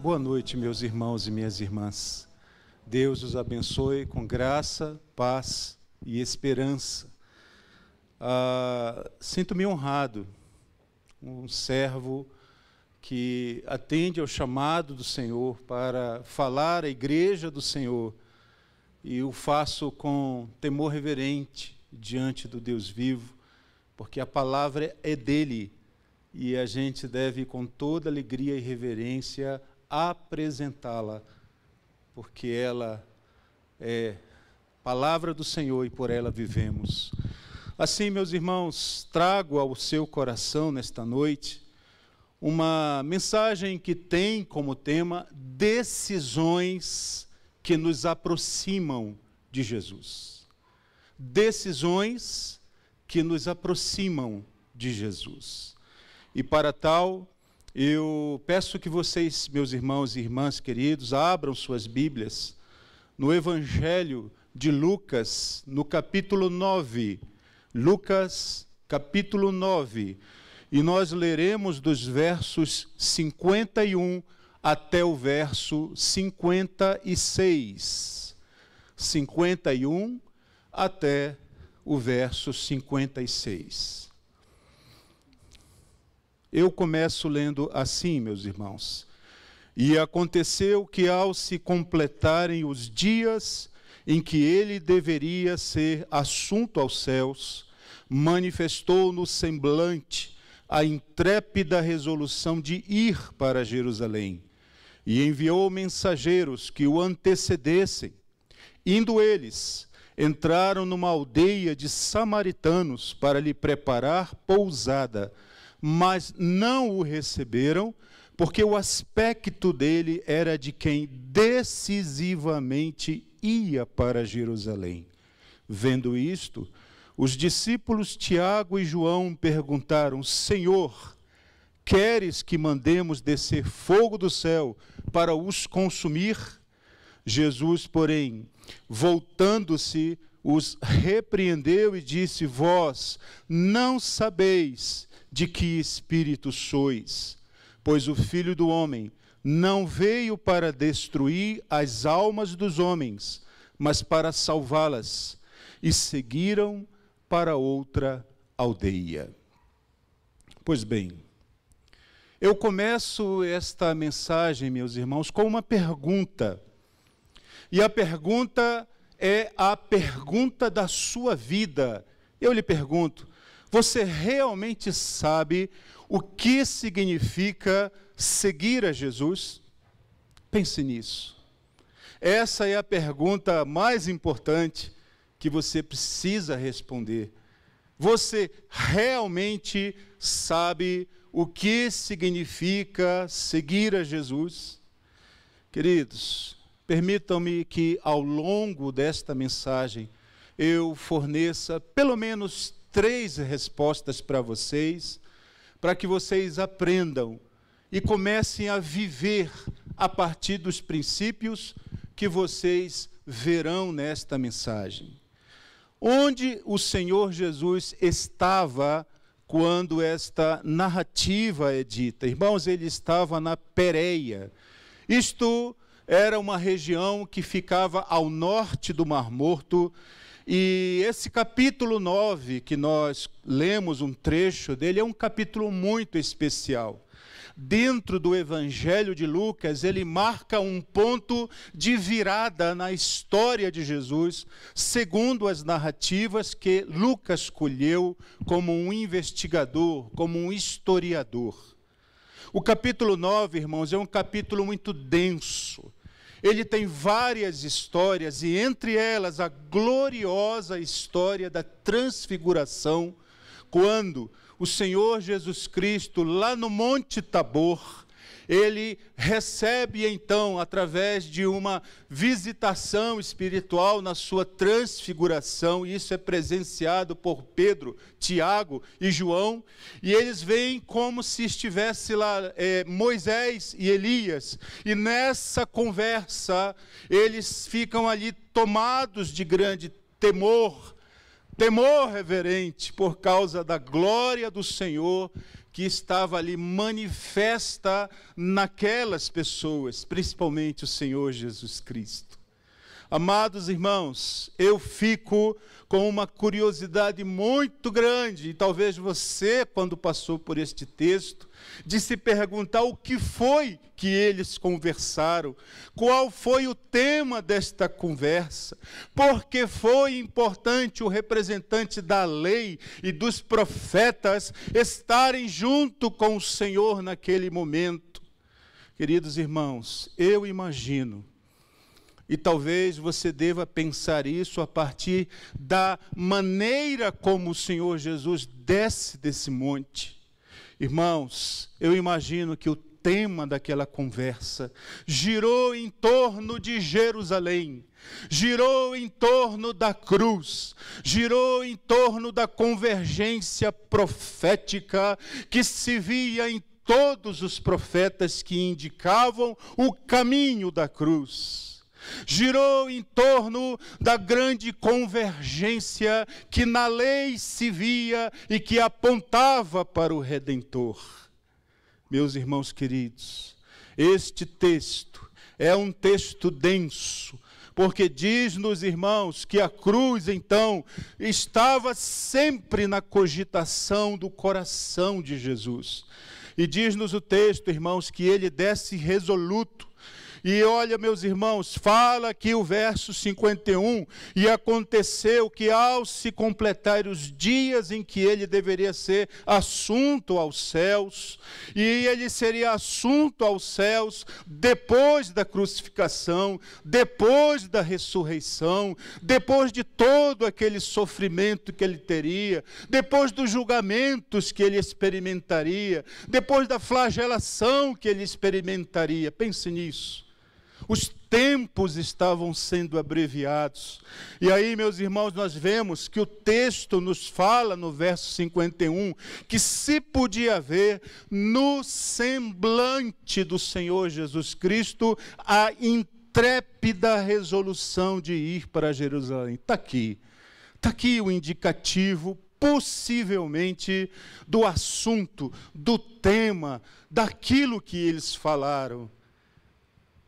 Boa noite, meus irmãos e minhas irmãs. Deus os abençoe com graça, paz e esperança. Sinto-me honrado, um servo que atende ao chamado do Senhor para falar à igreja do Senhor, e o faço com temor reverente diante do Deus vivo, porque a palavra é dele, e a gente deve, com toda alegria e reverência, apresentá-la, porque ela é palavra do Senhor e por ela vivemos. Assim, meus irmãos, trago ao seu coração nesta noite uma mensagem que tem como tema decisões que nos aproximam de Jesus. Decisões que nos aproximam de Jesus. E para tal, eu peço que vocês, meus irmãos e irmãs queridos, abram suas Bíblias no Evangelho de Lucas, no capítulo 9. Lucas, capítulo 9. E nós leremos dos versos 51 até o verso 56. 51 até o verso 56. Eu começo lendo assim, meus irmãos. E aconteceu que, ao se completarem os dias em que ele deveria ser assunto aos céus, manifestou no semblante a intrépida resolução de ir para Jerusalém, e enviou mensageiros que o antecedessem. Indo eles, entraram numa aldeia de samaritanos para lhe preparar pousada, mas não o receberam, porque o aspecto dele era de quem decisivamente ia para Jerusalém. Vendo isto, os discípulos Tiago e João perguntaram: Senhor, queres que mandemos descer fogo do céu para os consumir? Jesus, porém, voltando-se, os repreendeu e disse: Vós não sabeis de que espírito sois, pois o Filho do Homem não veio para destruir as almas dos homens, mas para salvá-las. E seguiram para outra aldeia. Pois bem, eu começo esta mensagem, meus irmãos, com uma pergunta. E a pergunta é a pergunta da sua vida. Eu lhe pergunto: você realmente sabe o que significa seguir a Jesus? Pense nisso. Essa é a pergunta mais importante que você precisa responder. Você realmente sabe o que significa seguir a Jesus? Queridos, permitam-me que ao longo desta mensagem eu forneça pelo menos 3 respostas para vocês, para que vocês aprendam e comecem a viver a partir dos princípios que vocês verão nesta mensagem. Onde o Senhor Jesus estava quando esta narrativa é dita? Irmãos, ele estava na Pérea. Isto era uma região que ficava ao norte do Mar Morto. E esse capítulo 9, que nós lemos um trecho dele, é um capítulo muito especial. Dentro do Evangelho de Lucas, ele marca um ponto de virada na história de Jesus, segundo as narrativas que Lucas colheu como um investigador, como um historiador. O capítulo 9, irmãos, é um capítulo muito denso. Ele tem várias histórias, e entre elas a gloriosa história da transfiguração, quando o Senhor Jesus Cristo, lá no Monte Tabor, ele recebe então, através de uma visitação espiritual na sua transfiguração, e isso é presenciado por Pedro, Tiago e João, e eles veem como se estivesse lá Moisés e Elias, e nessa conversa eles ficam ali tomados de grande temor, temor reverente por causa da glória do Senhor que estava ali manifesta naquelas pessoas, principalmente o Senhor Jesus Cristo. Amados irmãos, eu fico com uma curiosidade muito grande, e talvez você, quando passou por este texto, de se perguntar o que foi que eles conversaram, qual foi o tema desta conversa, porque foi importante o representante da lei e dos profetas estarem junto com o Senhor naquele momento. Queridos irmãos, eu imagino, e talvez você deva pensar isso a partir da maneira como o Senhor Jesus desce desse monte. Irmãos, eu imagino que o tema daquela conversa girou em torno de Jerusalém, girou em torno da cruz, girou em torno da convergência profética que se via em todos os profetas que indicavam o caminho da cruz. Girou em torno da grande convergência que na lei se via e que apontava para o Redentor. Meus irmãos queridos, este texto é um texto denso, porque diz-nos, irmãos, que a cruz, então, estava sempre na cogitação do coração de Jesus. E diz-nos o texto, irmãos, que ele desce resoluto. E olha, meus irmãos, fala aqui o verso 51, e aconteceu que ao se completar os dias em que ele deveria ser assunto aos céus, e ele seria assunto aos céus depois da crucificação, depois da ressurreição, depois de todo aquele sofrimento que ele teria, depois dos julgamentos que ele experimentaria, depois da flagelação que ele experimentaria. Pense nisso. Os tempos estavam sendo abreviados. E aí, meus irmãos, nós vemos que o texto nos fala, no verso 51, que se podia ver no semblante do Senhor Jesus Cristo a intrépida resolução de ir para Jerusalém. Está aqui o indicativo, possivelmente, do assunto, do tema, daquilo que eles falaram.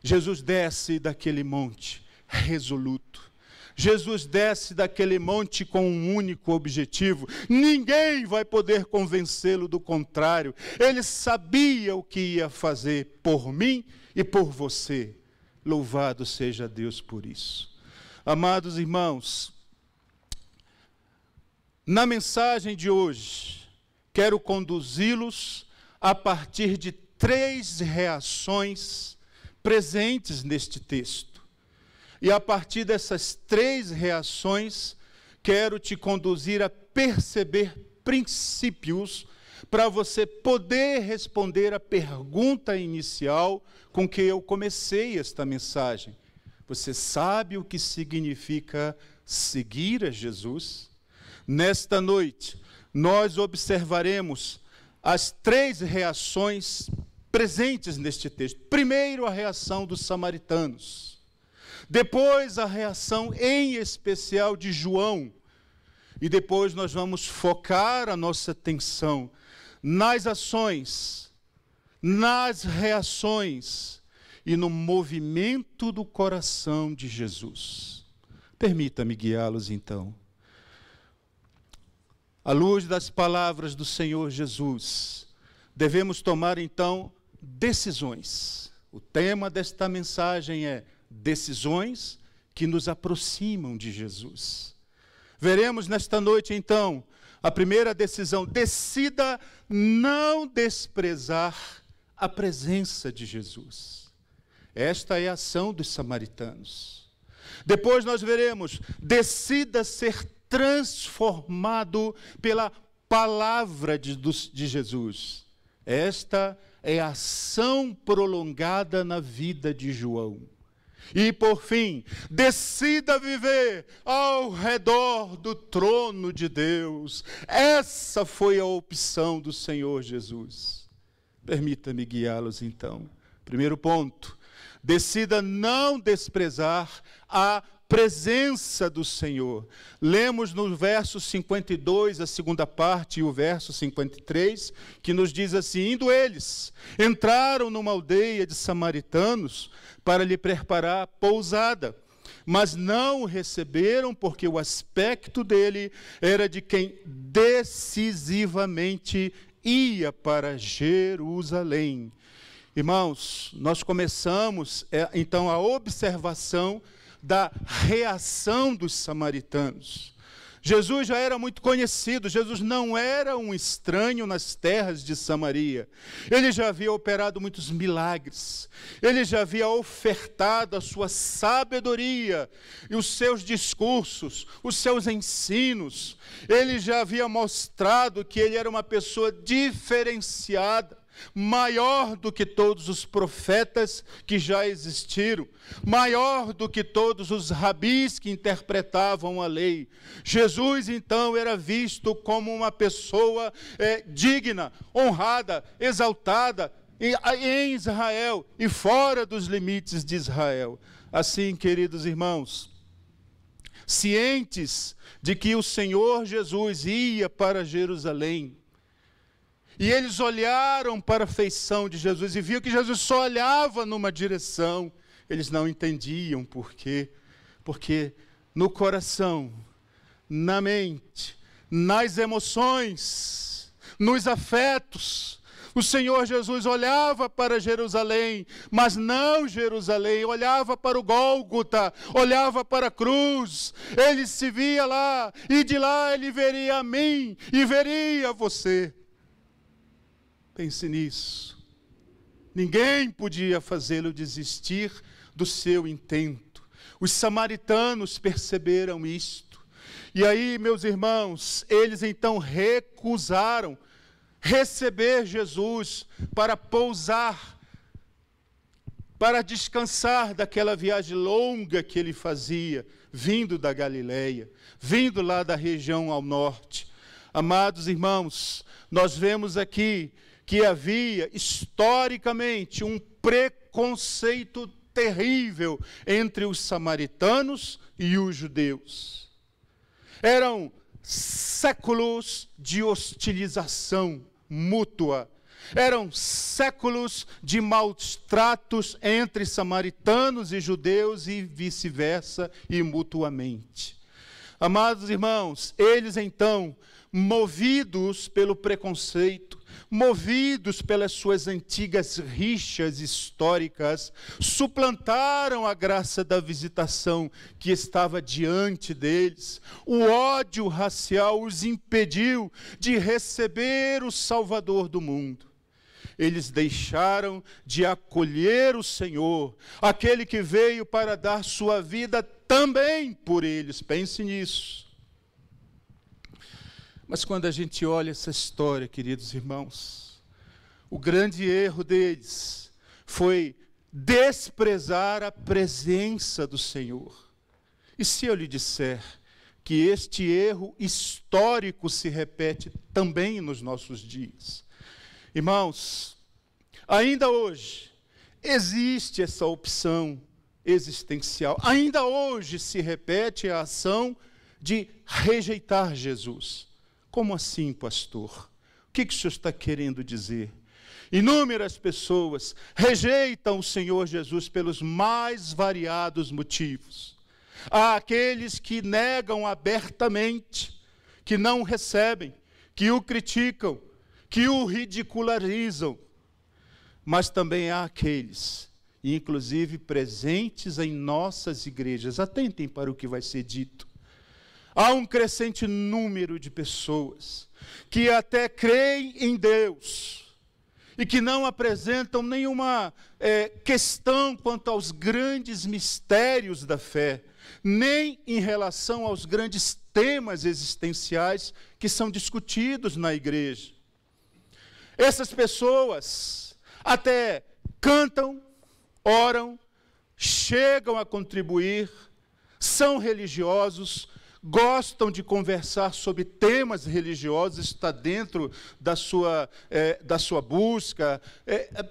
Jesus desce daquele monte resoluto. Jesus desce daquele monte com um único objetivo. Ninguém vai poder convencê-lo do contrário. Ele sabia o que ia fazer por mim e por você. Louvado seja Deus por isso. Amados irmãos, na mensagem de hoje, quero conduzi-los a partir de 3 reações presentes neste texto. E a partir dessas 3 reações, quero te conduzir a perceber princípios para você poder responder a pergunta inicial com que eu comecei esta mensagem. Você sabe o que significa seguir a Jesus? Nesta noite, nós observaremos as 3 reações presentes neste texto. Primeiro, a reação dos samaritanos. Depois, a reação em especial de João. E depois nós vamos focar a nossa atenção nas ações, nas reações e no movimento do coração de Jesus. Permita-me guiá-los então. À luz das palavras do Senhor Jesus, devemos tomar então decisões. O tema desta mensagem é decisões que nos aproximam de Jesus. Veremos nesta noite então a primeira decisão: decida não desprezar a presença de Jesus. Esta é a ação dos samaritanos. Depois nós veremos: decida ser transformado pela palavra de Jesus. Esta é a ação prolongada na vida de João. E, por fim, decida viver ao redor do trono de Deus. Essa foi a opção do Senhor Jesus. Permita-me guiá-los, então. Primeiro ponto: decida não desprezar a presença do Senhor. Lemos no verso 52, a segunda parte, e o verso 53, que nos diz assim: indo eles, entraram numa aldeia de samaritanos para lhe preparar pousada, mas não o receberam, porque o aspecto dele era de quem decisivamente ia para Jerusalém. Irmãos, nós começamos então a observação da reação dos samaritanos. Jesus já era muito conhecido, Jesus não era um estranho nas terras de Samaria. Ele já havia operado muitos milagres, ele já havia ofertado a sua sabedoria e os seus discursos, os seus ensinos. Ele já havia mostrado que ele era uma pessoa diferenciada, maior do que todos os profetas que já existiram, maior do que todos os rabis que interpretavam a lei. Jesus, então, era visto como uma pessoa digna, honrada, exaltada em Israel e fora dos limites de Israel. Assim, queridos irmãos, cientes de que o Senhor Jesus ia para Jerusalém, e eles olharam para a feição de Jesus e viam que Jesus só olhava numa direção. Eles não entendiam por quê. Porque no coração, na mente, nas emoções, nos afetos, o Senhor Jesus olhava para Jerusalém, mas não Jerusalém, olhava para o Gólgota, olhava para a cruz. Ele se via lá, e de lá ele veria a mim e veria você. Pense nisso. Ninguém podia fazê-lo desistir do seu intento. Os samaritanos perceberam isto. E aí, meus irmãos, eles então recusaram receber Jesus para pousar, para descansar daquela viagem longa que ele fazia, vindo da Galileia, vindo lá da região ao norte. Amados irmãos, nós vemos aqui que havia, historicamente, um preconceito terrível entre os samaritanos e os judeus. Eram séculos de hostilização mútua. Eram séculos de maus tratos entre samaritanos e judeus e vice-versa e mutuamente. Amados irmãos, eles então, movidos pelo preconceito, movidos pelas suas antigas rixas históricas, suplantaram a graça da visitação que estava diante deles. O ódio racial os impediu de receber o Salvador do mundo. Eles deixaram de acolher o Senhor, aquele que veio para dar sua vida também por eles. Pense nisso. Mas quando a gente olha essa história, queridos irmãos, o grande erro deles foi desprezar a presença do Senhor. E se eu lhe disser que este erro histórico se repete também nos nossos dias? Irmãos, ainda hoje existe essa opção existencial. Ainda hoje se repete a ação de rejeitar Jesus. Como assim, pastor? O que o senhor está querendo dizer? Inúmeras pessoas rejeitam o Senhor Jesus pelos mais variados motivos. Há aqueles que negam abertamente, que não recebem, que o criticam, que o ridicularizam. Mas também há aqueles, inclusive presentes em nossas igrejas, atentem para o que vai ser dito. Há um crescente número de pessoas que até creem em Deus e que não apresentam nenhuma questão quanto aos grandes mistérios da fé, nem em relação aos grandes temas existenciais que são discutidos na igreja. Essas pessoas até cantam, oram, chegam a contribuir, são religiosos, gostam de conversar sobre temas religiosos, está dentro da sua busca,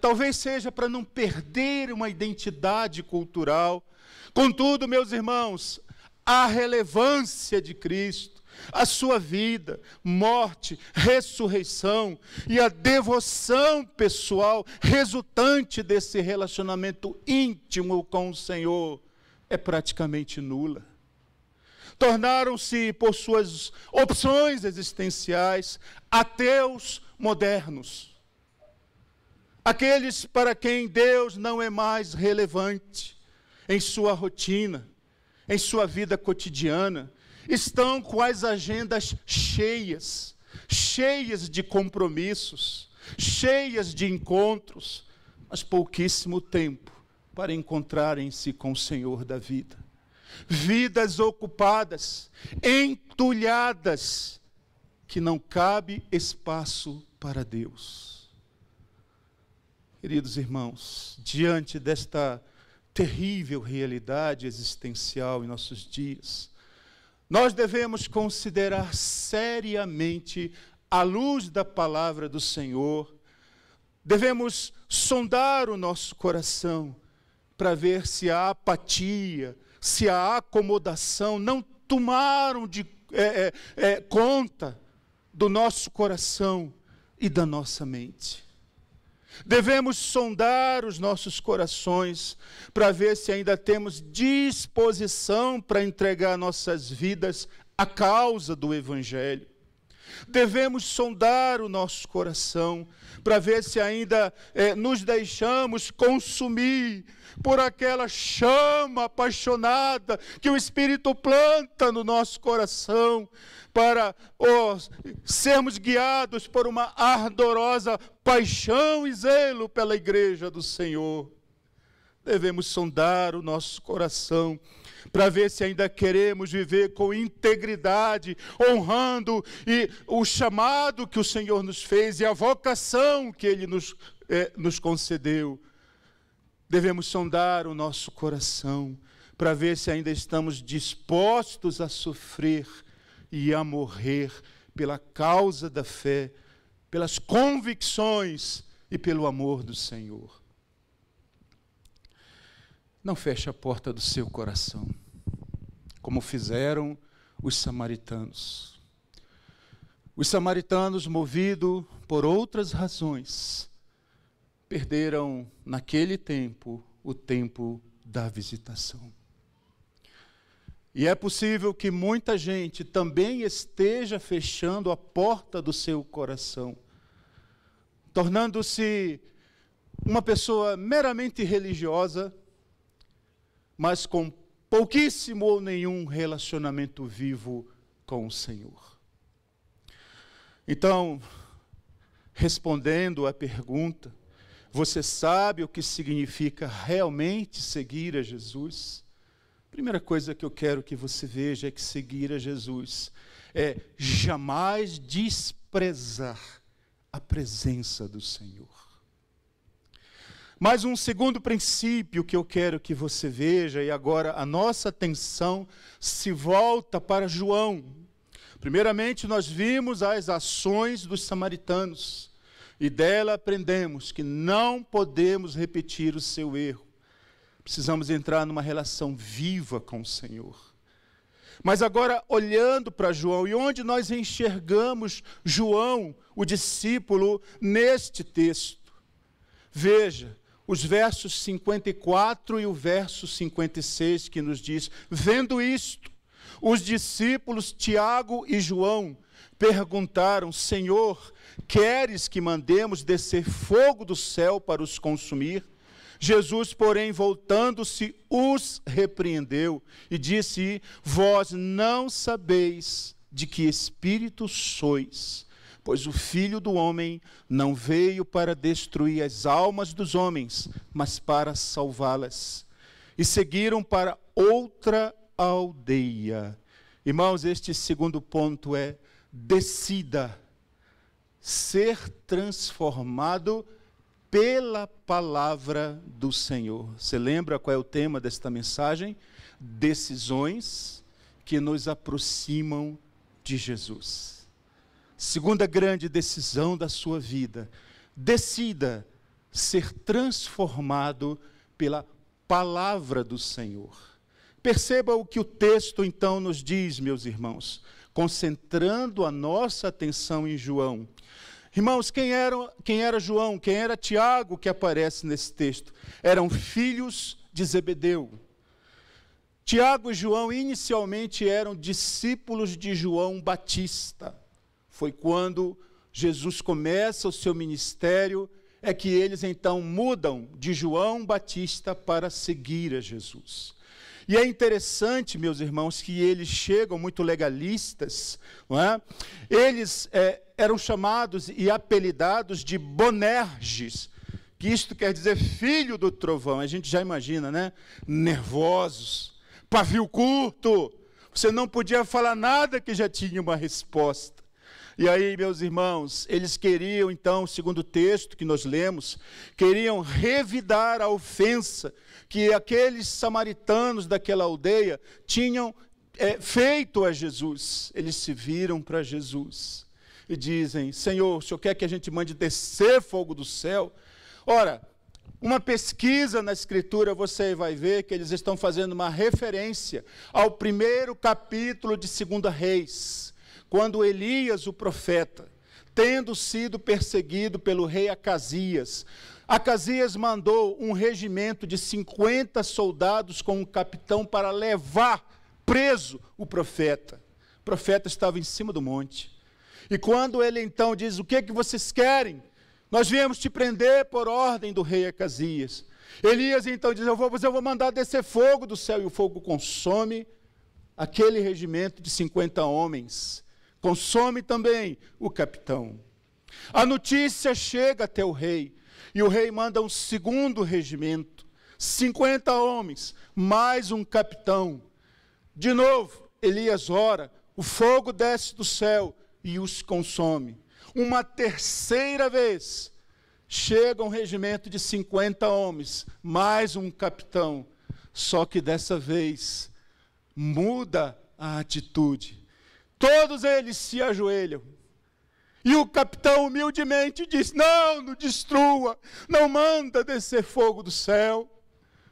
talvez seja para não perder uma identidade cultural. Contudo, meus irmãos, a relevância de Cristo, a sua vida, morte, ressurreição e a devoção pessoal resultante desse relacionamento íntimo com o Senhor é praticamente nula. Tornaram-se, por suas opções existenciais, ateus modernos. Aqueles para quem Deus não é mais relevante em sua rotina, em sua vida cotidiana, estão com as agendas cheias, cheias de compromissos, cheias de encontros, mas pouquíssimo tempo para encontrarem-se com o Senhor da vida. Vidas ocupadas, entulhadas, que não cabe espaço para Deus. Queridos irmãos, diante desta terrível realidade existencial em nossos dias, nós devemos considerar seriamente, à luz da palavra do Senhor, devemos sondar o nosso coração para ver se a apatia, se a acomodação não tomaram conta do nosso coração e da nossa mente. Devemos sondar os nossos corações para ver se ainda temos disposição para entregar nossas vidas à causa do Evangelho. Devemos sondar o nosso coração para ver se ainda nos deixamos consumir por aquela chama apaixonada que o Espírito planta no nosso coração, para sermos guiados por uma ardorosa paixão e zelo pela igreja do Senhor. Devemos sondar o nosso coração para ver se ainda queremos viver com integridade, honrando o chamado que o Senhor nos fez e a vocação que Ele nos concedeu. Devemos sondar o nosso coração para ver se ainda estamos dispostos a sofrer e a morrer pela causa da fé, pelas convicções e pelo amor do Senhor. Não feche a porta do seu coração, como fizeram os samaritanos. Os samaritanos, movidos por outras razões, perderam naquele tempo o tempo da visitação. E é possível que muita gente também esteja fechando a porta do seu coração, tornando-se uma pessoa meramente religiosa, mas com pouquíssimo ou nenhum relacionamento vivo com o Senhor. Então, respondendo à pergunta, você sabe o que significa realmente seguir a Jesus? A primeira coisa que eu quero que você veja é que seguir a Jesus é jamais desprezar a presença do Senhor. Mas um segundo princípio que eu quero que você veja, e agora a nossa atenção se volta para João. Primeiramente, nós vimos as ações dos samaritanos, e dela aprendemos que não podemos repetir o seu erro. Precisamos entrar numa relação viva com o Senhor. Mas agora, olhando para João, e onde nós enxergamos João, o discípulo, neste texto? Veja, os versos 54 e o verso 56 que nos diz: vendo isto, os discípulos Tiago e João perguntaram: Senhor, queres que mandemos descer fogo do céu para os consumir? Jesus, porém, voltando-se, os repreendeu e disse: vós não sabeis de que espírito sois, pois o Filho do Homem não veio para destruir as almas dos homens, mas para salvá-las. E seguiram para outra aldeia. Irmãos, este segundo ponto é: decida ser transformado pela palavra do Senhor. Você lembra qual é o tema desta mensagem? Decisões que nos aproximam de Jesus. Segunda grande decisão da sua vida: decida ser transformado pela palavra do Senhor. Perceba o que o texto então nos diz, meus irmãos, concentrando a nossa atenção em João. Irmãos, quem era João? Quem era Tiago que aparece nesse texto? Eram filhos de Zebedeu. Tiago e João inicialmente eram discípulos de João Batista. Foi quando Jesus começa o seu ministério, é que eles então mudam de João Batista para seguir a Jesus. E é interessante, meus irmãos, que eles chegam muito legalistas, não é? Eles eram chamados e apelidados de Bonerges, que isto quer dizer filho do trovão. A gente já imagina, né? Nervosos, pavio curto, você não podia falar nada que já tinha uma resposta. E aí, meus irmãos, eles queriam, então, segundo o texto que nós lemos, queriam revidar a ofensa que aqueles samaritanos daquela aldeia tinham feito a Jesus. Eles se viram para Jesus e dizem: Senhor, o Senhor quer que a gente mande descer fogo do céu? Ora, uma pesquisa na Escritura, você vai ver que eles estão fazendo uma referência ao primeiro capítulo de 2 Reis, quando Elias, o profeta, tendo sido perseguido pelo rei Acasias, Acasias mandou um regimento de 50 soldados com um capitão para levar preso o profeta. O profeta estava em cima do monte. E quando ele então diz: o que vocês querem? Nós viemos te prender por ordem do rei Acasias. Elias então diz: eu vou mandar descer fogo do céu, e o fogo consome aquele regimento de 50 homens. Consome também o capitão. A notícia chega até o rei, e o rei manda um segundo regimento, 50 homens, mais um capitão. De novo, Elias ora, o fogo desce do céu e os consome. Uma terceira vez, chega um regimento de 50 homens, mais um capitão, só que dessa vez muda a atitude. Todos eles se ajoelham. E o capitão humildemente diz: não destrua, não manda descer fogo do céu,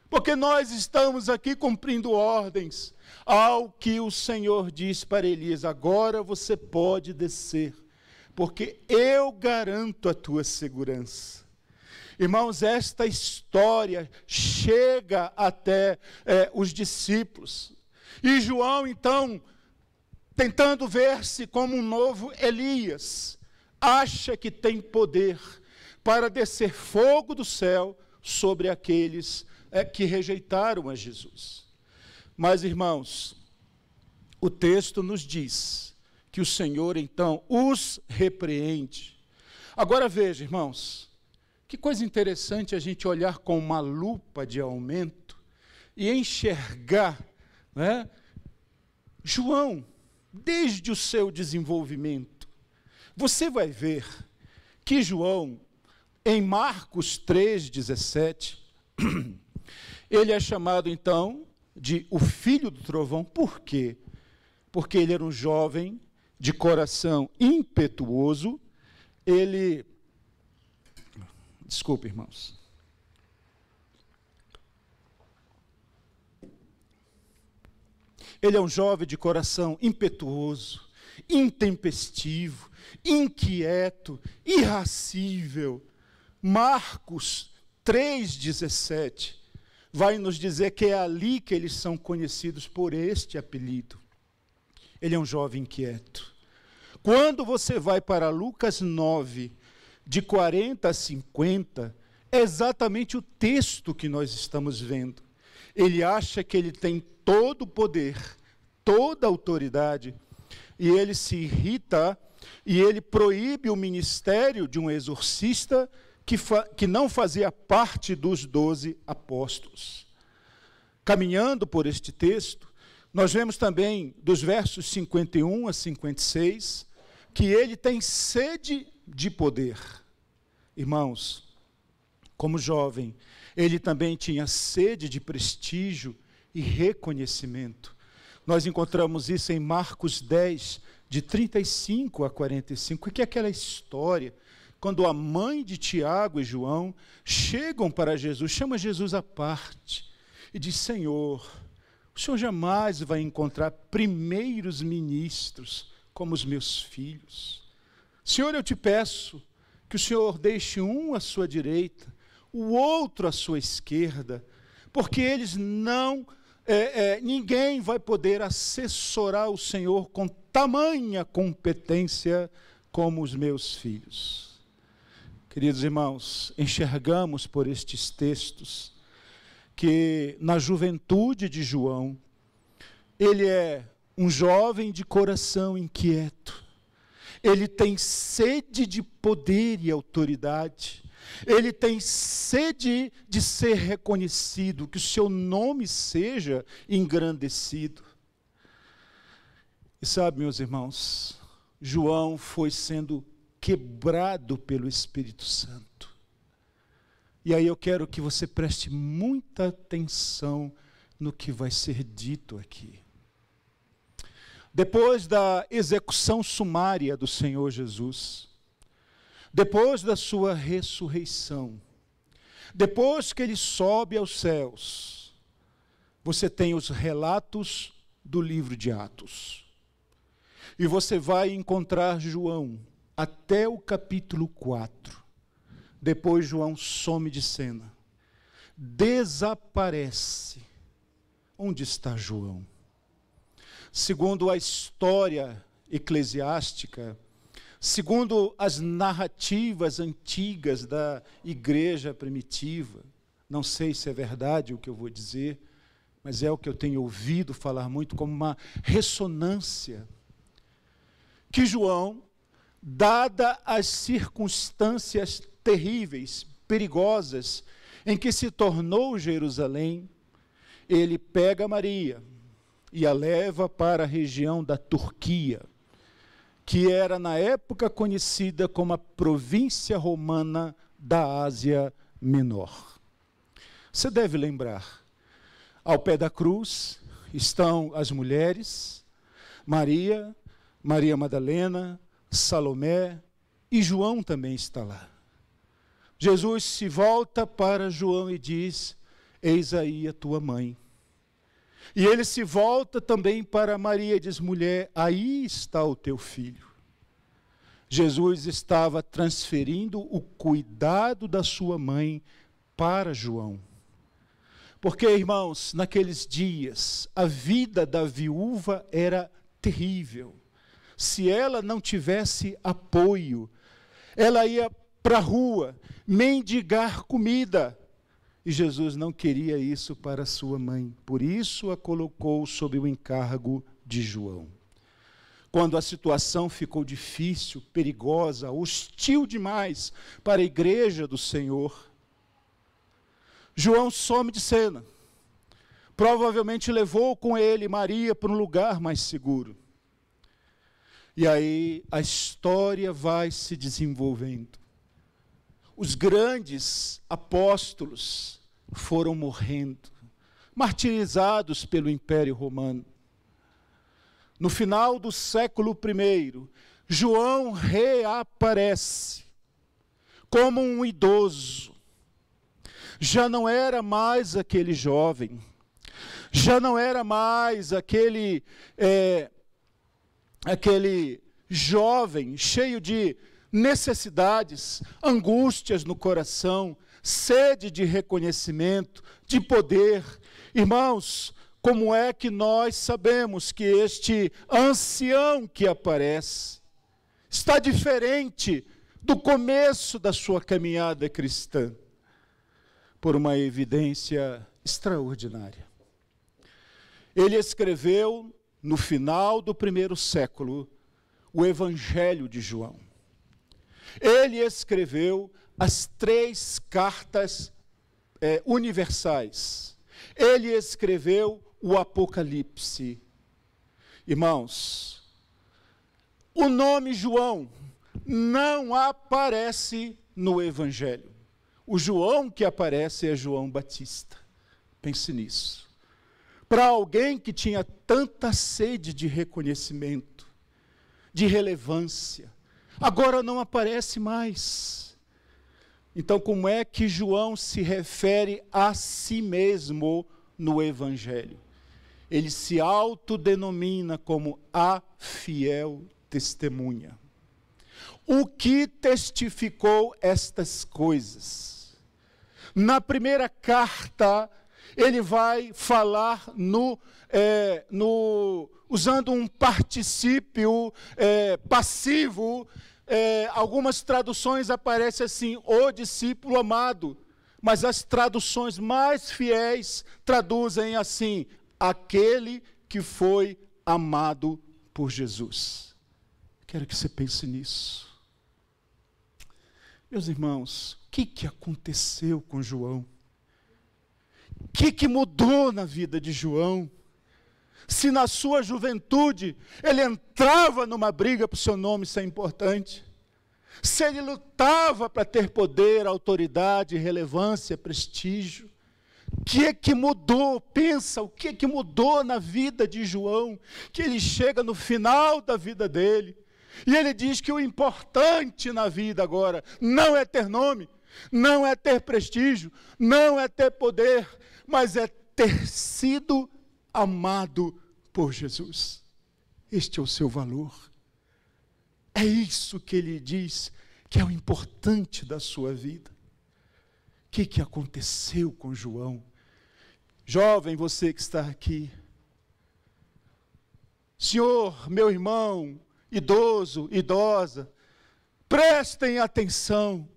porque nós estamos aqui cumprindo ordens. Ao que o Senhor diz para Elias: agora você pode descer, porque eu garanto a tua segurança. Irmãos, esta história chega até os discípulos. E João, então, tentando ver-se como um novo Elias, acha que tem poder para descer fogo do céu sobre aqueles que rejeitaram a Jesus. Mas, irmãos, o texto nos diz que o Senhor, então, os repreende. Agora veja, irmãos, que coisa interessante a gente olhar com uma lupa de aumento e enxergar, né, João, desde o seu desenvolvimento. Você vai ver que João, em Marcos 3,17, ele é chamado, então, de o filho do trovão. Por quê? Porque ele era um jovem de coração impetuoso. Desculpe, irmãos. Ele é um jovem de coração impetuoso, intempestivo, inquieto, irascível. Marcos 3,17 vai nos dizer que é ali que eles são conhecidos por este apelido. Ele é um jovem inquieto. Quando você vai para Lucas 9, de 40 a 50, é exatamente o texto que nós estamos vendo. Ele acha que ele tem todo o poder, toda a autoridade, e ele se irrita, e ele proíbe o ministério de um exorcista que não fazia parte dos 12 apóstolos. Caminhando por este texto, nós vemos também, dos versos 51 a 56, que ele tem sede de poder. Irmãos, como jovem, ele também tinha sede de prestígio e reconhecimento. Nós encontramos isso em Marcos 10, de 35 a 45, que é aquela história, quando a mãe de Tiago e João chegam para Jesus, chama Jesus à parte e diz: Senhor, O Senhor jamais vai encontrar primeiros ministros como os meus filhos. Senhor, eu te peço que o Senhor deixe um à sua direita, o outro à sua esquerda, porque eles não, ninguém vai poder assessorar o Senhor com tamanha competência como os meus filhos. Queridos irmãos, enxergamos por estes textos que na juventude de João, ele é um jovem de coração inquieto, ele tem sede de poder e autoridade, ele tem sede de ser reconhecido, que o seu nome seja engrandecido. E sabe, meus irmãos, João foi sendo quebrado pelo Espírito Santo. E aí eu quero que você preste muita atenção no que vai ser dito aqui. Depois da execução sumária do Senhor Jesus, depois da sua ressurreição, depois que ele sobe aos céus, você tem os relatos do livro de Atos. E você vai encontrar João até o capítulo 4. Depois João some de cena, desaparece. Onde está João? Segundo a história eclesiástica, segundo as narrativas antigas da igreja primitiva, não sei se é verdade o que eu vou dizer, mas é o que eu tenho ouvido falar muito como uma ressonância, que João, dada as circunstâncias terríveis, perigosas, em que se tornou Jerusalém, ele pega Maria e a leva para a região da Turquia, que era na época conhecida como a província romana da Ásia Menor. Você deve lembrar, ao pé da cruz estão as mulheres, Maria, Maria Madalena, Salomé, e João também está lá. Jesus se volta para João e diz: eis aí a tua mãe. E ele se volta também para Maria e diz: mulher, aí está o teu filho. Jesus estava transferindo o cuidado da sua mãe para João. Porque, irmãos, naqueles dias, a vida da viúva era terrível. Se ela não tivesse apoio, ela ia para a rua mendigar comida. E Jesus não queria isso para sua mãe. Por isso a colocou sob o encargo de João. Quando a situação ficou difícil, perigosa, hostil demais para a igreja do Senhor, João some de cena. Provavelmente levou com ele Maria para um lugar mais seguro. E aí a história vai se desenvolvendo. Os grandes apóstolos foram morrendo, martirizados pelo Império Romano. No final do século I, João reaparece como um idoso. Já não era mais aquele jovem, já não era mais aquele jovem cheio de necessidades, angústias no coração, sede de reconhecimento, de poder. Irmãos, como é que nós sabemos que este ancião que aparece está diferente do começo da sua caminhada cristã? Por uma evidência extraordinária. Ele escreveu, no final do primeiro século, o Evangelho de João. Ele escreveu as 3 cartas universais. Ele escreveu o Apocalipse. Irmãos, o nome João não aparece no Evangelho. O João que aparece é João Batista. Pense nisso. Para alguém que tinha tanta sede de reconhecimento, de relevância, agora não aparece mais. Então, como é que João se refere a si mesmo no Evangelho? ele se autodenomina como a fiel testemunha. O que testificou estas coisas? Na primeira carta, ele vai falar usando um particípio passivo. Algumas traduções aparecem assim, o discípulo amado, mas as traduções mais fiéis traduzem assim, aquele que foi amado por Jesus. Quero que você pense nisso. Meus irmãos, o que aconteceu com João? O que mudou na vida de João? Se na sua juventude ele entrava numa briga para o seu nome ser importante, se ele lutava para ter poder, autoridade, relevância, prestígio, o que mudou? Pensa, o que mudou na vida de João? Que ele chega no final da vida dele, e ele diz que o importante na vida agora não é ter nome, não é ter prestígio, não é ter poder, mas é ter sido amado por Jesus. Este é o seu valor. É isso que ele diz que é o importante da sua vida. O que aconteceu com João? Jovem, você que está aqui. Senhor, meu irmão, idoso, idosa, prestem atenção,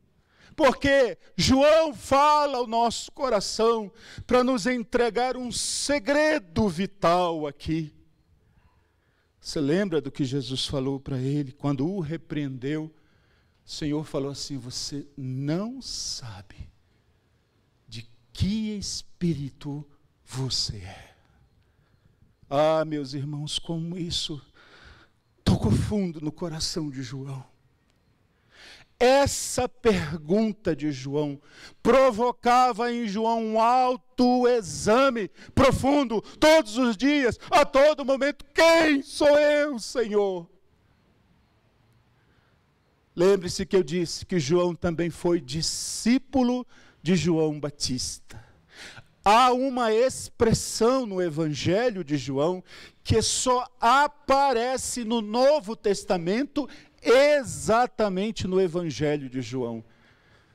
porque João fala ao nosso coração para nos entregar um segredo vital aqui. Você lembra do que Jesus falou para ele, quando o repreendeu? O Senhor falou assim, você não sabe de que espírito você é. Ah, meus irmãos, como isso tocou fundo no coração de João. Essa pergunta de João provocava em João um autoexame profundo, todos os dias, a todo momento. Quem sou eu, Senhor? Lembre-se que eu disse que João também foi discípulo de João Batista. Há uma expressão no Evangelho de João que só aparece no Novo Testamento, exatamente no Evangelho de João.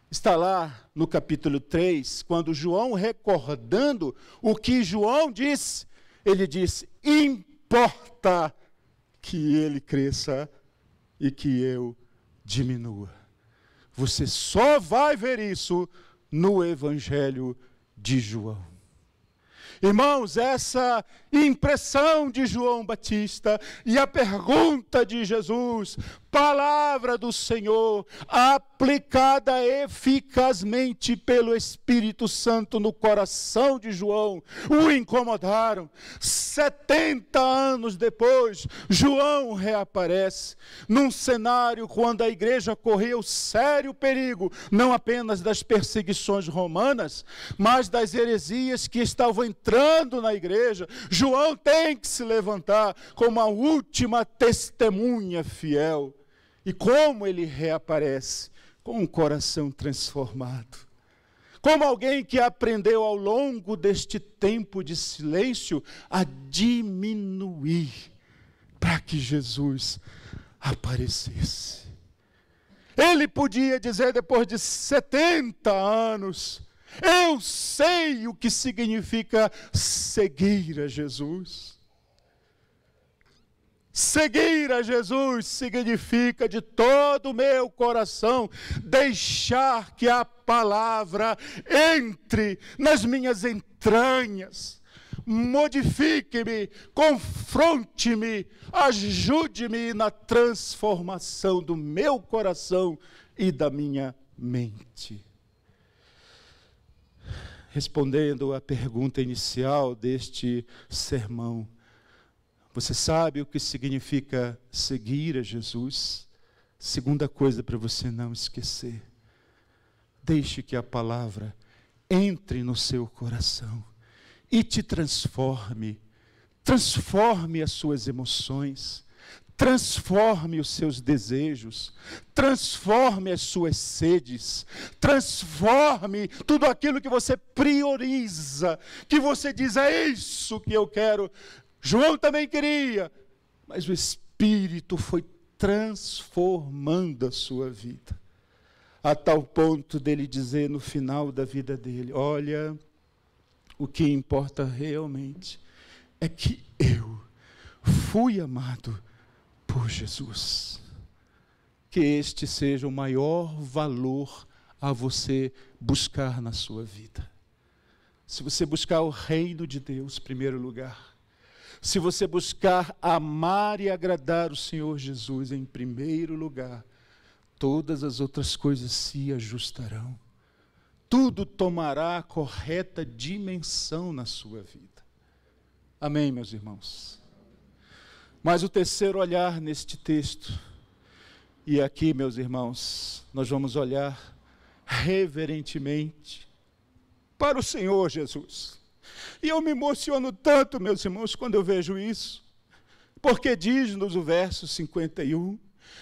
Está lá no capítulo 3, quando João, recordando o que João disse, ele disse, importa que ele cresça e que eu diminua. Você só vai ver isso no Evangelho de João. Irmãos, essa impressão de João Batista e a pergunta de Jesus, palavra do Senhor, aplicada eficazmente pelo Espírito Santo no coração de João, o incomodaram. 70 anos depois, João reaparece num cenário quando a igreja corria o sério perigo, não apenas das perseguições romanas, mas das heresias que estavam entrando na igreja. João tem que se levantar como a última testemunha fiel. E como ele reaparece? Com um coração transformado. Como alguém que aprendeu ao longo deste tempo de silêncio a diminuir para que Jesus aparecesse. Ele podia dizer depois de 70 anos, eu sei o que significa seguir a Jesus. Seguir a Jesus significa de todo o meu coração deixar que a palavra entre nas minhas entranhas, modifique-me, confronte-me, ajude-me na transformação do meu coração e da minha mente. Respondendo à pergunta inicial deste sermão, você sabe o que significa seguir a Jesus? Segunda coisa para você não esquecer. Deixe que a palavra entre no seu coração e te transforme. Transforme as suas emoções. transforme os seus desejos, transforme as suas sedes, transforme tudo aquilo que você prioriza, que você diz, é isso que eu quero. João também queria, mas o Espírito foi transformando a sua vida, a tal ponto dele dizer no final da vida dele, olha, o que importa realmente é que eu fui amado por Jesus. Que este seja o maior valor a você buscar na sua vida. Se você buscar o reino de Deus, em primeiro lugar, se você buscar amar e agradar o Senhor Jesus em primeiro lugar, todas as outras coisas se ajustarão. Tudo tomará a correta dimensão na sua vida. Amém, meus irmãos? Mas o terceiro olhar neste texto, e aqui, meus irmãos, nós vamos olhar reverentemente para o Senhor Jesus. E eu me emociono tanto, meus irmãos, quando eu vejo isso, porque diz-nos o verso 51,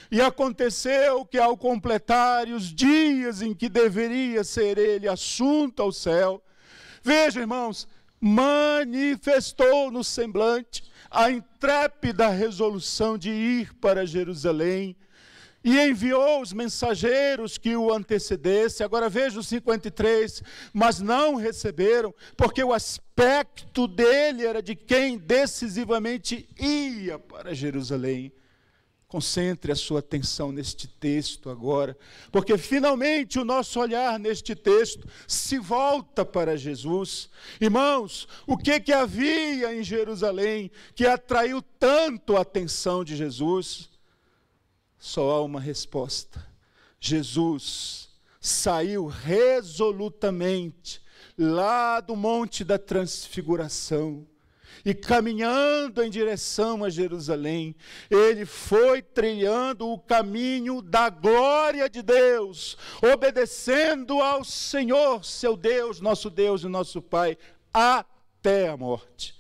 e aconteceu que ao completarem os dias em que deveria ser ele assunto ao céu, veja, irmãos, manifestou no semblante a intrépida resolução de ir para Jerusalém, e enviou os mensageiros que o antecedessem. Agora veja o 53, mas não receberam, porque o aspecto dele era de quem decisivamente ia para Jerusalém. Concentre a sua atenção neste texto agora, porque finalmente o nosso olhar neste texto se volta para Jesus. Irmãos, o que havia em Jerusalém que atraiu tanto a atenção de Jesus? Só há uma resposta. Jesus saiu resolutamente lá do Monte da Transfiguração e caminhando em direção a Jerusalém, ele foi trilhando o caminho da glória de Deus, obedecendo ao Senhor, seu Deus, e nosso Pai, até a morte.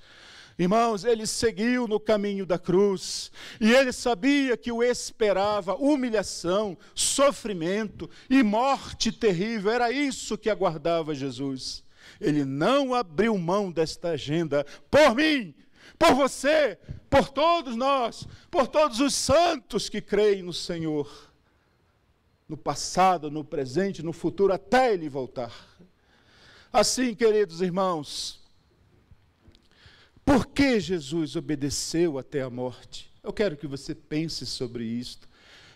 Irmãos, ele seguiu no caminho da cruz, e ele sabia que o esperava humilhação, sofrimento e morte terrível. Era isso que aguardava Jesus. Ele não abriu mão desta agenda por mim, por você, por todos nós, por todos os santos que creem no Senhor, no passado, no presente, no futuro, até ele voltar. Assim, queridos irmãos, por que Jesus obedeceu até a morte? Eu quero que você pense sobre isto.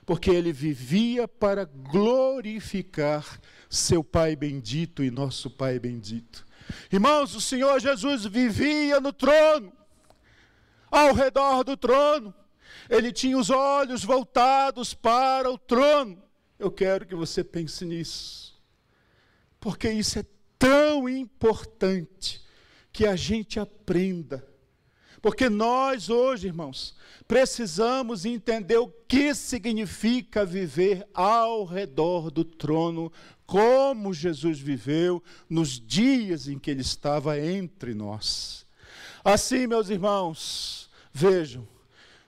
Porque ele vivia para glorificar seu Pai bendito e nosso Pai bendito. Irmãos, o Senhor Jesus vivia no trono, ao redor do trono. Ele tinha os olhos voltados para o trono. Eu quero que você pense nisso. Porque isso é tão importante que a gente aprenda. Porque nós hoje, irmãos, precisamos entender o que significa viver ao redor do trono, como Jesus viveu nos dias em que ele estava entre nós. Assim, meus irmãos, vejam,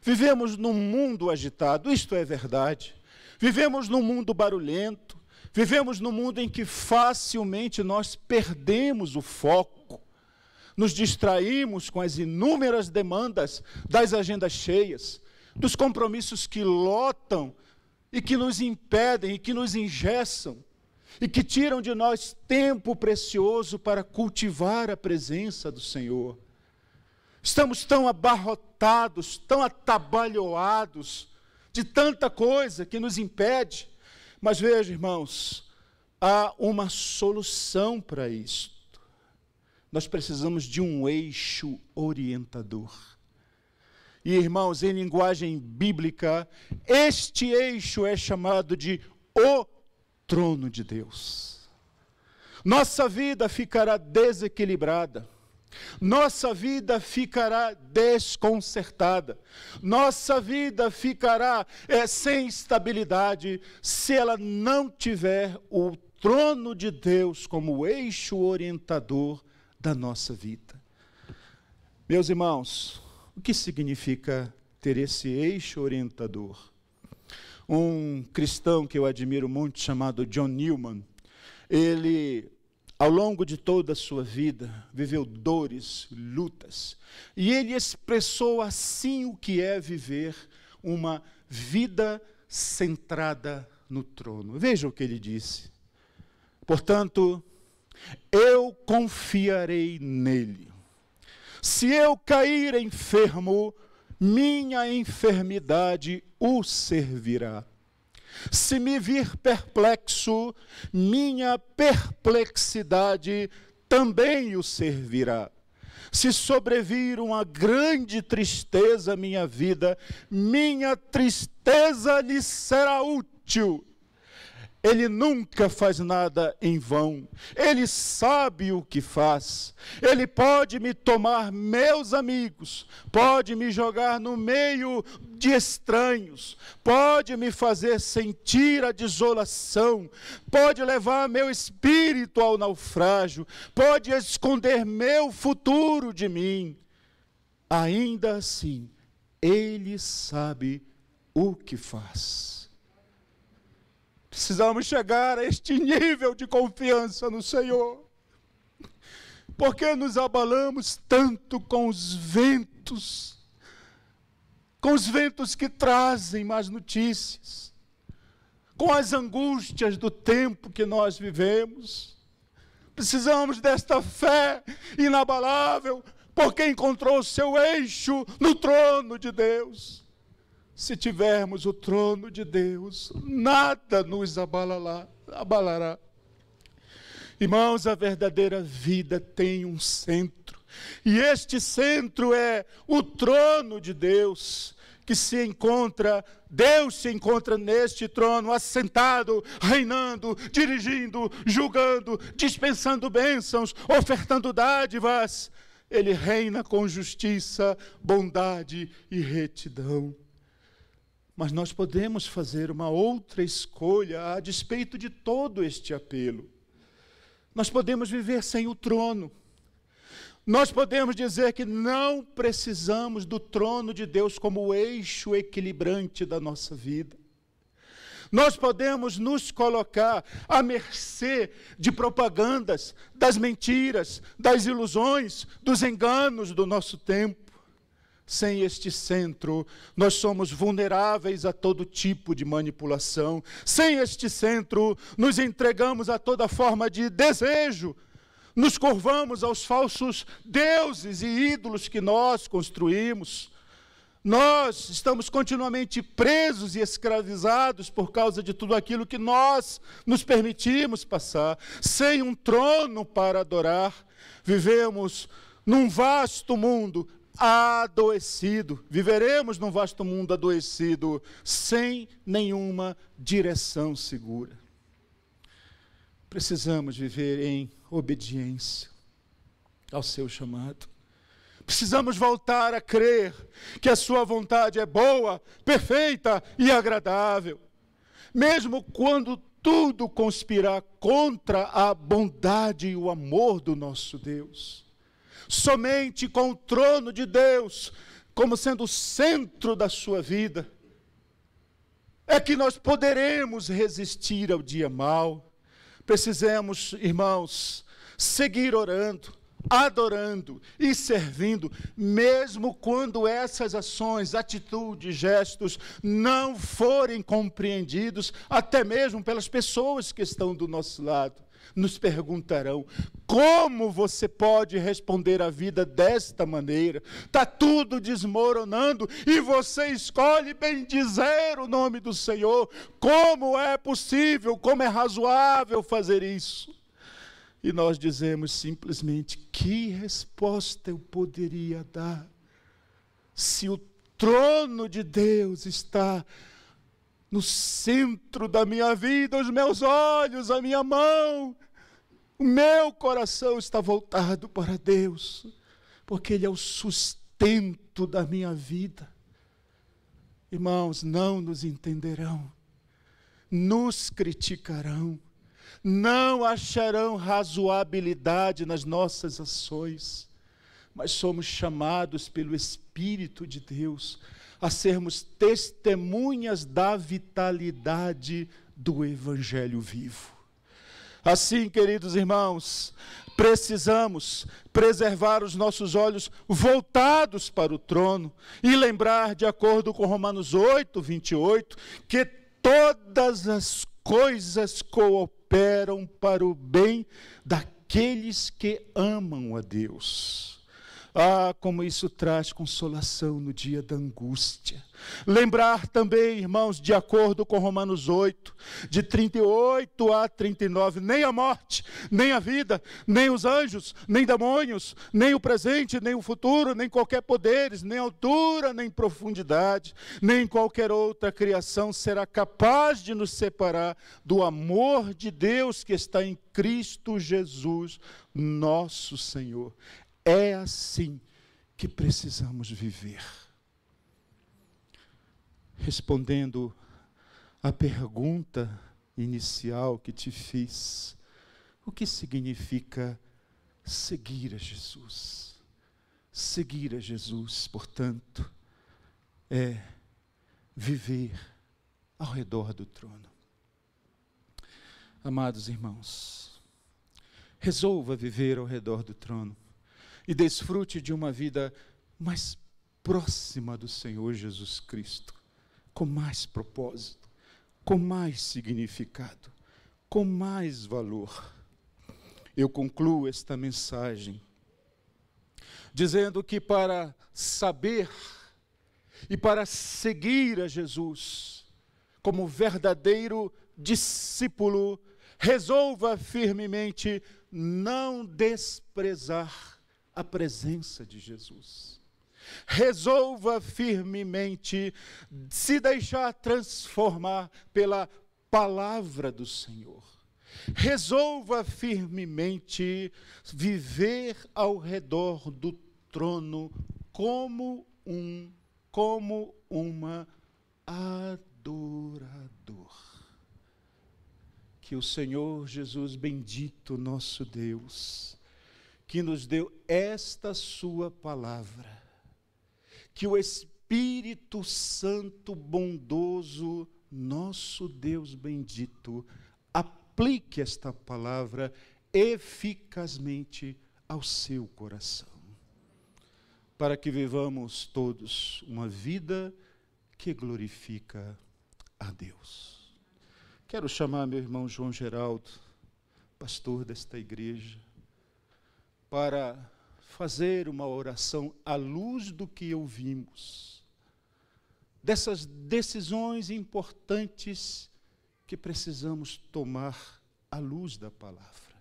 vivemos num mundo agitado, isto é verdade. Vivemos num mundo barulhento, vivemos num mundo em que facilmente nós perdemos o foco. Nos distraímos com as inúmeras demandas das agendas cheias, dos compromissos que lotam e que nos impedem e que nos engessam e que tiram de nós tempo precioso para cultivar a presença do Senhor. Estamos tão abarrotados, tão atabalhoados de tanta coisa que nos impede. Mas veja, irmãos, há uma solução para isso. Nós precisamos de um eixo orientador. E, irmãos, em linguagem bíblica, este eixo é chamado de o trono de Deus. Nossa vida ficará desequilibrada. Nossa vida ficará desconcertada. Nossa vida ficará sem estabilidade se ela não tiver o trono de Deus como eixo orientador da nossa vida. Meus irmãos, o que significa ter esse eixo orientador. Um cristão que eu admiro muito, chamado John Newman, ele, ao longo de toda a sua vida, viveu dores, lutas, e ele expressou assim o que é viver uma vida centrada no trono. Veja o que ele disse: portanto, eu confiarei nele. Se eu cair enfermo, minha enfermidade o servirá. Se me vir perplexo, minha perplexidade também o servirá. Se sobrevir uma grande tristeza à minha vida, minha tristeza lhe será útil. Ele nunca faz nada em vão. Ele sabe o que faz. Ele pode me tomar meus amigos, pode me jogar no meio de estranhos, pode me fazer sentir a desolação, pode levar meu espírito ao naufrágio, pode esconder meu futuro de mim. Ainda assim, Ele sabe o que faz. Precisamos chegar a este nível de confiança no Senhor. Por que nos abalamos tanto com os ventos que trazem más notícias, com as angústias do tempo que nós vivemos? Precisamos desta fé inabalável, porque encontrou o seu eixo no trono de Deus. Se tivermos o trono de Deus, nada nos abalará. Irmãos, a verdadeira vida tem um centro, e este centro é o trono de Deus, Deus se encontra neste trono, assentado, reinando, dirigindo, julgando, dispensando bênçãos, ofertando dádivas. Ele reina com justiça, bondade e retidão. Mas nós podemos fazer uma outra escolha a despeito de todo este apelo. Nós podemos viver sem o trono. Nós podemos dizer que não precisamos do trono de Deus como o eixo equilibrante da nossa vida. Nós podemos nos colocar à mercê de propagandas, das mentiras, das ilusões, dos enganos do nosso tempo. Sem este centro, nós somos vulneráveis a todo tipo de manipulação. Sem este centro, nos entregamos a toda forma de desejo. Nos curvamos aos falsos deuses e ídolos que nós construímos. Nós estamos continuamente presos e escravizados por causa de tudo aquilo que nós nos permitimos passar. Sem um trono para adorar, vivemos num vasto mundo adoecido. Viveremos num vasto mundo adoecido, sem nenhuma direção segura. Precisamos viver em obediência ao seu chamado. Precisamos voltar a crer que a sua vontade é boa, perfeita e agradável. Mesmo quando tudo conspirar contra a bondade e o amor do nosso Deus. Somente com o trono de Deus, como sendo o centro da sua vida, é que nós poderemos resistir ao dia mau. Precisamos, irmãos, seguir orando, adorando e servindo, mesmo quando essas ações, atitudes, gestos não forem compreendidos, até mesmo pelas pessoas que estão do nosso lado. Nos perguntarão: como você pode responder a vida desta maneira? Está tudo desmoronando e você escolhe bendizer o nome do Senhor. Como é possível, como é razoável fazer isso? E nós dizemos simplesmente: que resposta eu poderia dar se o trono de Deus está no centro da minha vida, os meus olhos, a minha mão, o meu coração está voltado para Deus, porque Ele é o sustento da minha vida. Irmãos, não nos entenderão, nos criticarão, não acharão razoabilidade nas nossas ações, mas somos chamados pelo Espírito de Deus a sermos testemunhas da vitalidade do Evangelho vivo. Assim, queridos irmãos, precisamos preservar os nossos olhos voltados para o trono e lembrar, de acordo com Romanos 8, 28, que todas as coisas cooperam para o bem daqueles que amam a Deus. Ah, como isso traz consolação no dia da angústia. Lembrar também, irmãos, de acordo com Romanos 8, de 38 a 39, nem a morte, nem a vida, nem os anjos, nem demônios, nem o presente, nem o futuro, nem qualquer poderes, nem altura, nem profundidade, nem qualquer outra criação será capaz de nos separar do amor de Deus que está em Cristo Jesus, nosso Senhor. É assim que precisamos viver. Respondendo à pergunta inicial que te fiz, o que significa seguir a Jesus? Seguir a Jesus, portanto, é viver ao redor do trono. Amados irmãos, resolva viver ao redor do trono e desfrute de uma vida mais próxima do Senhor Jesus Cristo, com mais propósito, com mais significado, com mais valor. Eu concluo esta mensagem dizendo que para saber e para seguir a Jesus como verdadeiro discípulo, resolva firmemente não desprezar a presença de Jesus. Resolva firmemente se deixar transformar pela palavra do Senhor. Resolva firmemente viver ao redor do trono como uma adorador. Que o Senhor Jesus bendito, nosso Deus, que nos deu esta sua palavra, que o Espírito Santo bondoso, nosso Deus bendito, aplique esta palavra eficazmente ao seu coração, para que vivamos todos uma vida que glorifica a Deus. Quero chamar meu irmão João Geraldo, pastor desta igreja, para fazer uma oração à luz do que ouvimos, dessas decisões importantes que precisamos tomar à luz da palavra.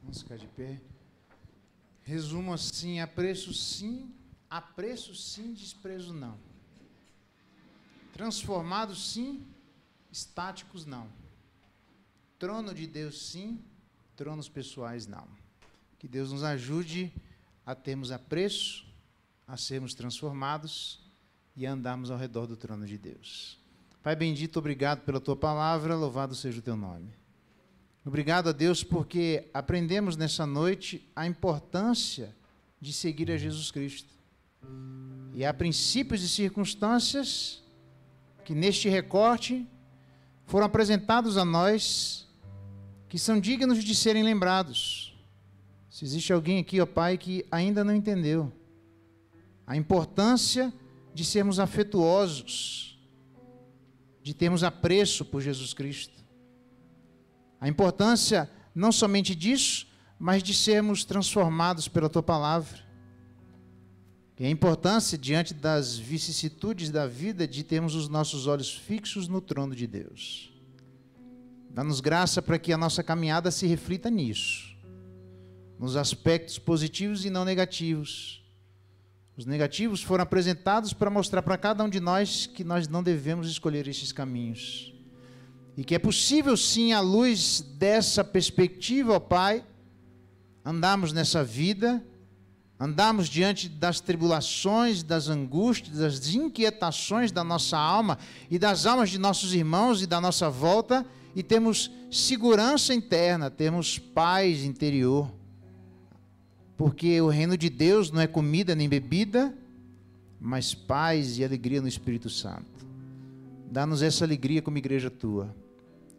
Vamos ficar de pé. Resumo assim: apreço sim, desprezo não. Transformados sim, estáticos não. Trono de Deus sim, tronos pessoais não. Que Deus nos ajude a termos apreço, a sermos transformados e a andarmos ao redor do trono de Deus. Pai bendito, obrigado pela tua palavra, louvado seja o teu nome. Obrigado a Deus porque aprendemos nessa noite a importância de seguir a Jesus Cristo. E há princípios e circunstâncias que neste recorte foram apresentados a nós, que são dignos de serem lembrados. Se existe alguém aqui, ó Pai, que ainda não entendeu a importância de sermos afetuosos, de termos apreço por Jesus Cristo, a importância não somente disso, mas de sermos transformados pela Tua Palavra, e a importância, diante das vicissitudes da vida, de termos os nossos olhos fixos no trono de Deus. Dá-nos graça para que a nossa caminhada se reflita nisso, nos aspectos positivos e não negativos. Os negativos foram apresentados para mostrar para cada um de nós que nós não devemos escolher esses caminhos. E que é possível sim, à luz dessa perspectiva, ó Pai, andarmos nessa vida andarmos diante das tribulações, das angústias, das inquietações da nossa alma e das almas de nossos irmãos e da nossa volta, e temos segurança interna, temos paz interior, porque o reino de Deus não é comida nem bebida, mas paz e alegria no Espírito Santo. Dá-nos essa alegria como igreja tua.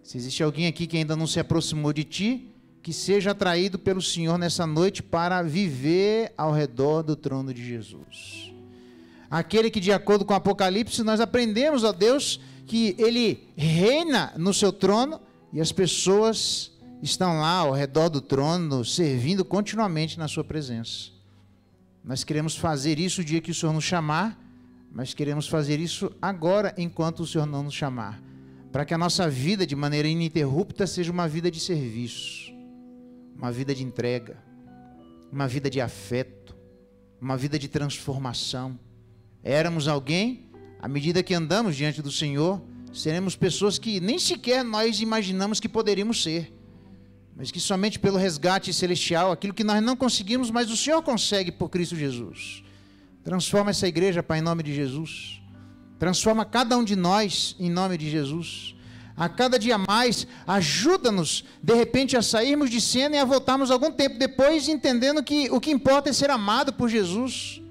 Se existe alguém aqui que ainda não se aproximou de ti, que seja atraído pelo Senhor nessa noite para viver ao redor do trono de Jesus. Aquele que, de acordo com o Apocalipse, nós aprendemos, ó Deus, que Ele reina no seu trono e as pessoas estão lá ao redor do trono, servindo continuamente na sua presença. Nós queremos fazer isso o dia que o Senhor nos chamar, mas queremos fazer isso agora, enquanto o Senhor não nos chamar, para que a nossa vida, de maneira ininterrupta, seja uma vida de serviço, uma vida de entrega, uma vida de afeto, uma vida de transformação. Éramos alguém, à medida que andamos diante do Senhor, seremos pessoas que nem sequer nós imaginamos que poderíamos ser, mas que somente pelo resgate celestial, aquilo que nós não conseguimos, mas o Senhor consegue por Cristo Jesus. Transforma essa igreja, Pai, em nome de Jesus. Transforma cada um de nós em nome de Jesus. A cada dia mais, ajuda-nos, de repente, a sairmos de cena e a voltarmos algum tempo depois, entendendo que o que importa é ser amado por Jesus.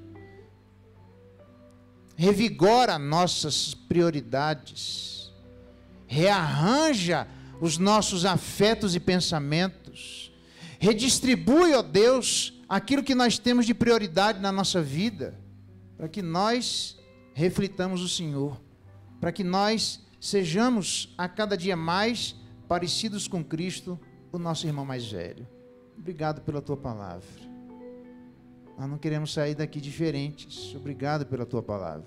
Revigora nossas prioridades. Rearranja os nossos afetos e pensamentos. Redistribui, ó Deus, aquilo que nós temos de prioridade na nossa vida, para que nós reflitamos o Senhor, para que nós sejamos a cada dia mais parecidos com Cristo, o nosso irmão mais velho. Obrigado pela tua palavra. Nós não queremos sair daqui diferentes. Obrigado pela tua palavra.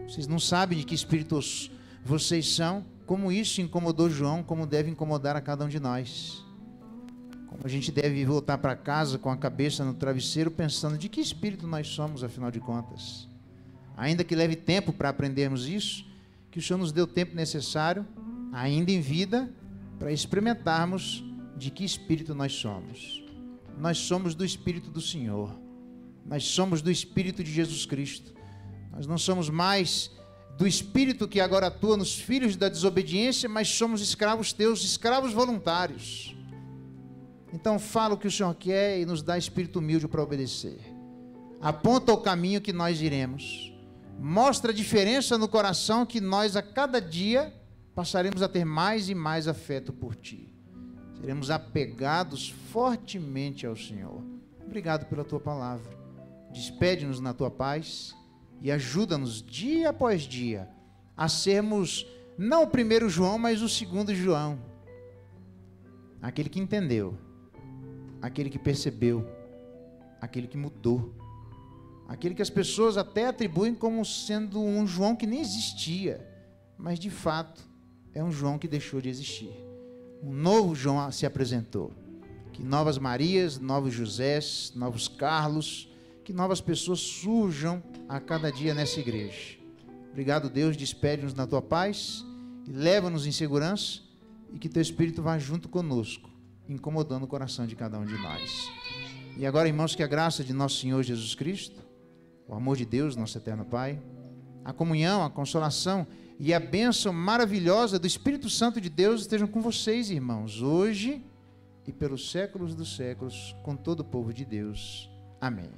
Vocês não sabem de que espíritos vocês são, como isso incomodou João, como deve incomodar a cada um de nós. Como a gente deve voltar para casa com a cabeça no travesseiro, pensando de que espírito nós somos, afinal de contas. Ainda que leve tempo para aprendermos isso, que o Senhor nos dê o tempo necessário, ainda em vida, para experimentarmos de que espírito nós somos. Nós somos do Espírito do Senhor. Nós somos do Espírito de Jesus Cristo. Nós não somos mais do Espírito que agora atua nos filhos da desobediência, mas somos escravos teus, escravos voluntários. Então fala o que o Senhor quer e nos dá espírito humilde para obedecer. Aponta o caminho que nós iremos. Mostra a diferença no coração que nós a cada dia passaremos a ter mais e mais afeto por Ti. Seremos apegados fortemente ao Senhor. Obrigado pela Tua palavra. Despede-nos na Tua paz e ajuda-nos dia após dia a sermos não o primeiro João, mas o segundo João. Aquele que entendeu, aquele que percebeu, aquele que mudou. Aquele que as pessoas até atribuem como sendo um João que nem existia, mas de fato é um João que deixou de existir. Um novo João se apresentou. Que novas Marias, novos Josés, novos Carlos, que novas pessoas surjam a cada dia nessa igreja. Obrigado, Deus, despede-nos na Tua paz e leva-nos em segurança e que Teu Espírito vá junto conosco, incomodando o coração de cada um de nós. E agora, irmãos, que a graça de nosso Senhor Jesus Cristo, o amor de Deus, nosso eterno Pai, a comunhão, a consolação e a bênção maravilhosa do Espírito Santo de Deus estejam com vocês, irmãos, hoje e pelos séculos dos séculos, com todo o povo de Deus. Amém.